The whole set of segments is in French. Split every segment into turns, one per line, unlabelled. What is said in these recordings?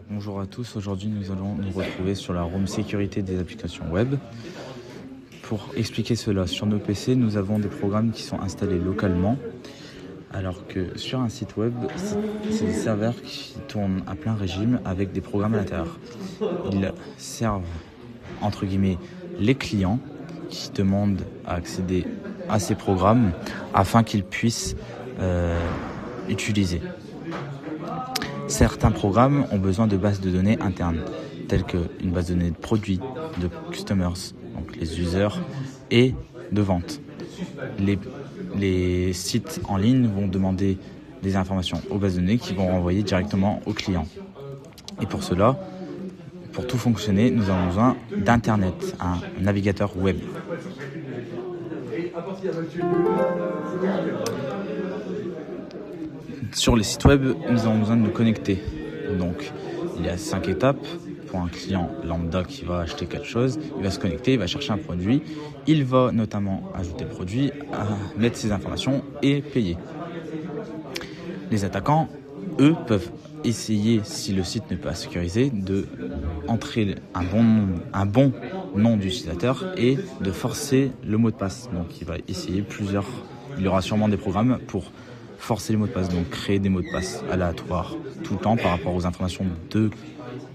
Alors bonjour à tous, aujourd'hui nous allons nous retrouver sur la room sécurité des applications web. Pour expliquer cela, sur nos PC nous avons des programmes qui sont installés localement, alors que sur un site web c'est des serveurs qui tournent à plein régime avec des programmes à l'intérieur. Ils servent entre guillemets les clients qui demandent à accéder à ces programmes afin qu'ils puissent utiliser. Certains programmes ont besoin de bases de données internes, telles qu'une base de données de produits, de customers, donc les users, et de vente. Les sites en ligne vont demander des informations aux bases de données qui vont renvoyer directement aux clients. Et pour cela, pour tout fonctionner, nous avons besoin d'Internet, un navigateur web. Sur les sites web, nous avons besoin de nous connecter. Donc, il y a 5 étapes. Pour un client lambda qui va acheter quelque chose, il va se connecter, il va chercher un produit. Il va notamment ajouter le produit, mettre ses informations et payer. Les attaquants, eux, peuvent essayer, si le site n'est pas sécurisé, de entrer un bon nom d'utilisateur et de forcer le mot de passe. Donc, il va essayer il y aura sûrement des programmes pour forcer les mots de passe, donc créer des mots de passe aléatoires tout le temps par rapport aux informations de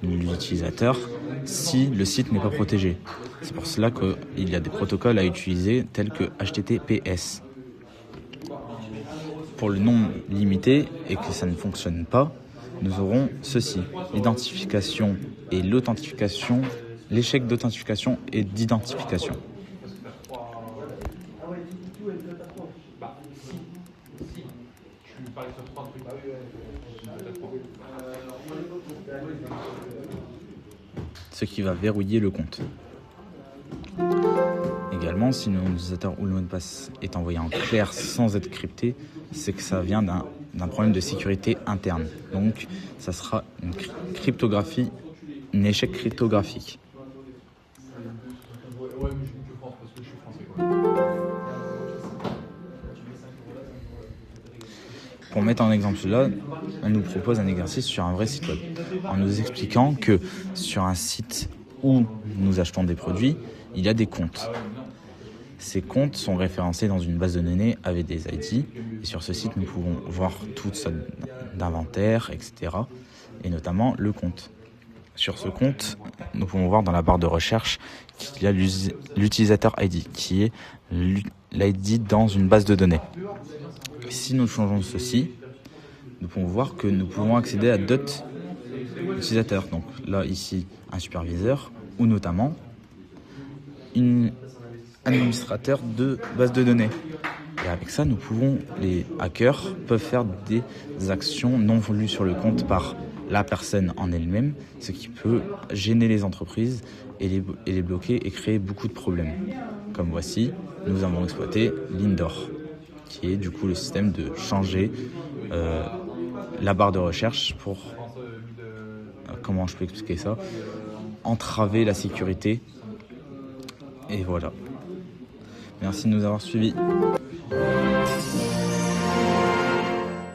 l'utilisateur si le site n'est pas protégé. C'est pour cela qu'il y a des protocoles à utiliser tels que HTTPS. Pour le nom limité et que ça ne fonctionne pas, nous aurons ceci: l'identification et l'authentification, l'échec d'authentification et d'identification. Ce qui va verrouiller le compte. Également, si le nom d'utilisateur ou le mot de passe est envoyé en clair sans être crypté, c'est que ça vient d'un problème de sécurité interne. Donc, ça sera un échec cryptographique. Pour mettre en exemple cela, on nous propose un exercice sur un vrai site web, en nous expliquant que sur un site où nous achetons des produits, il y a des comptes. Ces comptes sont référencés dans une base de données avec des ID, et sur ce site, nous pouvons voir toutes sortes d'inventaires, etc., et notamment le compte. Sur ce compte, nous pouvons voir dans la barre de recherche qu'il y a l'utilisateur ID, qui est l'ID dans une base de données. Si nous changeons ceci, nous pouvons voir que nous pouvons accéder à d'autres utilisateurs. Donc là, ici, un superviseur ou notamment un administrateur de base de données. Et avec ça, les hackers peuvent faire des actions non voulues sur le compte par la personne en elle-même, ce qui peut gêner les entreprises et les bloquer et créer beaucoup de problèmes. Comme voici, nous avons exploité Lindor, qui est du coup le système de changer la barre de recherche pour, comment je peux expliquer ça, entraver la sécurité. Et voilà. Merci de nous avoir suivis.